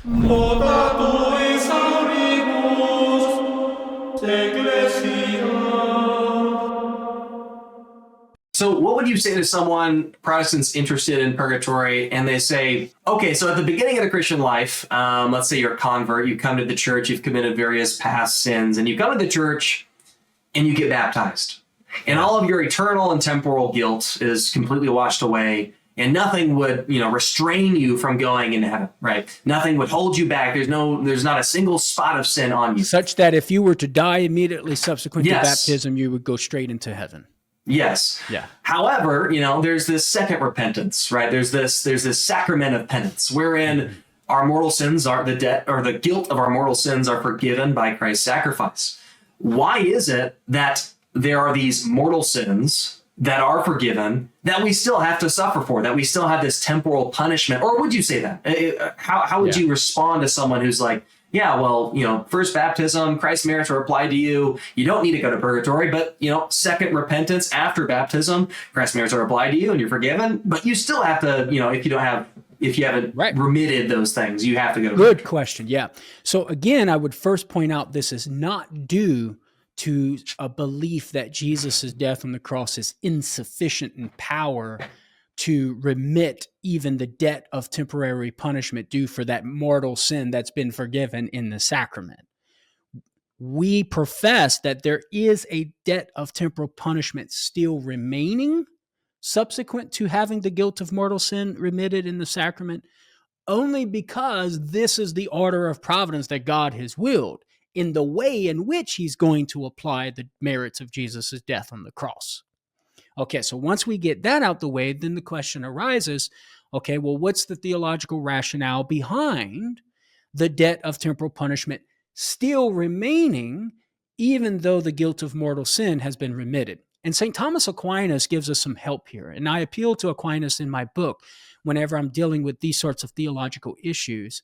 Moda tuis auribus, ecclesia. So, what would you say to someone, Protestants interested in purgatory, and they say, okay, so at the beginning of the Christian life, let's say you're a convert, you come to the church, you've committed various past sins, and you come to the church and you get baptized. And all of your eternal and temporal guilt is completely washed away, and nothing would, restrain you from going into heaven, right? Nothing would hold you back. There's not a single spot of sin on you. Such that if you were to die immediately subsequent to Yes. baptism, you would go straight into heaven. Yes. Yeah. However, there's this second repentance, right? There's this sacrament of penance wherein our mortal sins are the debt or the guilt of our mortal sins are forgiven by Christ's sacrifice. Why is it that there are these mortal sins that are forgiven that we still have to suffer for, that we still have this temporal punishment? Or would you say that? How would you respond to someone who's like, yeah, well, first baptism, Christ's merits are applied to you. You don't need to go to purgatory, but, second repentance after baptism, Christ's merits are applied to you and you're forgiven. But you still have to, if you haven't remitted those things, you have to go to Good question. Yeah. So again, I would first point out this is not due to a belief that Jesus' death on the cross is insufficient in power to remit even the debt of temporary punishment due for that mortal sin that's been forgiven in the sacrament. We profess that there is a debt of temporal punishment still remaining subsequent to having the guilt of mortal sin remitted in the sacrament, only because this is the order of providence that God has willed in the way in which he's going to apply the merits of Jesus' death on the cross. Okay, so once we get that out the way, then the question arises, okay, well, what's the theological rationale behind the debt of temporal punishment still remaining, even though the guilt of mortal sin has been remitted? And St. Thomas Aquinas gives us some help here. And I appeal to Aquinas in my book whenever I'm dealing with these sorts of theological issues.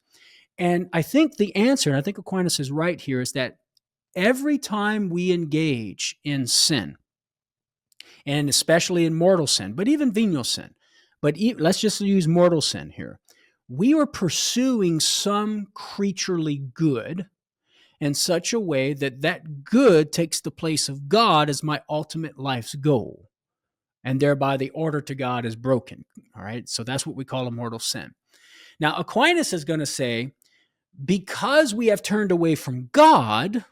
And I think the answer, and I think Aquinas is right here, is that every time we engage in sin, and especially in mortal sin, but even venial sin, but let's just use mortal sin here, we are pursuing some creaturely good in such a way that that good takes the place of God as my ultimate life's goal. And thereby the order to God is broken. All right. So that's what we call a mortal sin. Now, Aquinas is going to say, because we have turned away from God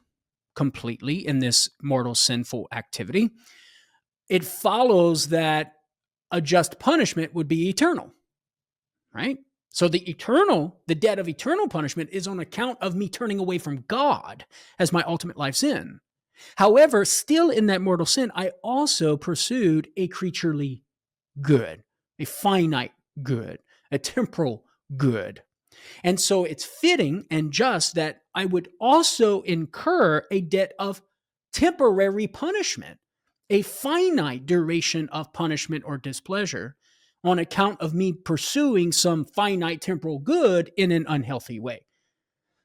completely in this mortal sinful activity, it follows that a just punishment would be eternal, right? So the debt of eternal punishment is on account of me turning away from God as my ultimate life's end. However, still in that mortal sin, I also pursued a creaturely good, a finite good, a temporal good. And so it's fitting and just that I would also incur a debt of temporary punishment, a finite duration of punishment or displeasure on account of me pursuing some finite temporal good in an unhealthy way.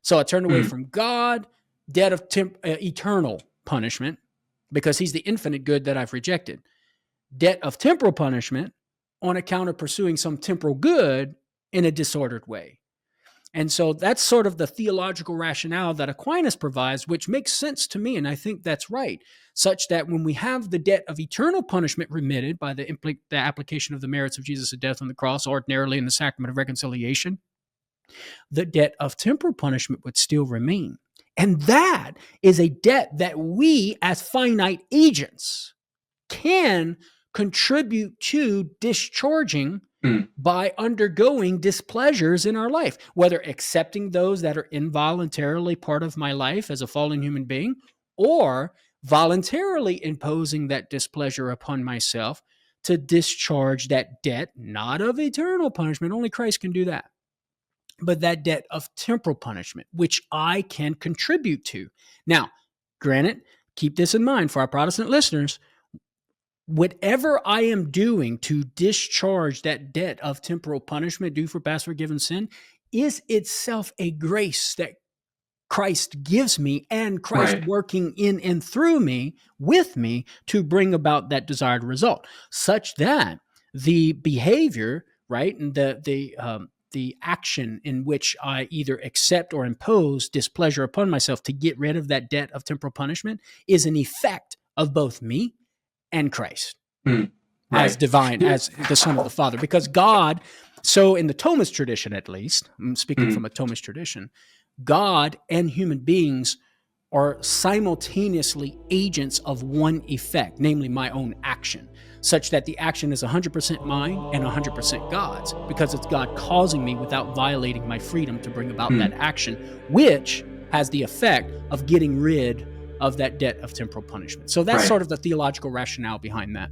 So I turned away from God, debt of eternal punishment, because he's the infinite good that I've rejected. Debt of temporal punishment on account of pursuing some temporal good in a disordered way. And so that's sort of the theological rationale that Aquinas provides, which makes sense to me, and I think that's right, such that when we have the debt of eternal punishment remitted by the application of the merits of Jesus' death on the cross, ordinarily in the sacrament of reconciliation, the debt of temporal punishment would still remain. And that is a debt that we, as finite agents, can contribute to discharging by undergoing displeasures in our life, whether accepting those that are involuntarily part of my life as a fallen human being, or voluntarily imposing that displeasure upon myself to discharge that debt, not of eternal punishment, only Christ can do that, but that debt of temporal punishment, which I can contribute to. Now, granted, keep this in mind for our Protestant listeners, whatever I am doing to discharge that debt of temporal punishment due for past forgiven sin is itself a grace that Christ gives me, and Christ working in and through me, with me, to bring about that desired result, such that the behavior, right, and the the action in which I either accept or impose displeasure upon myself to get rid of that debt of temporal punishment is an effect of both me and Christ Right. as divine, as the Son of the Father. Because God, so in the Thomist tradition at least, I'm speaking from a Thomist tradition, God and human beings are simultaneously agents of one effect, namely my own action, such that the action is 100% mine and 100% God's, because it's God causing me without violating my freedom to bring about that action, which has the effect of getting rid of that debt of temporal punishment. So that's Right. sort of the theological rationale behind that.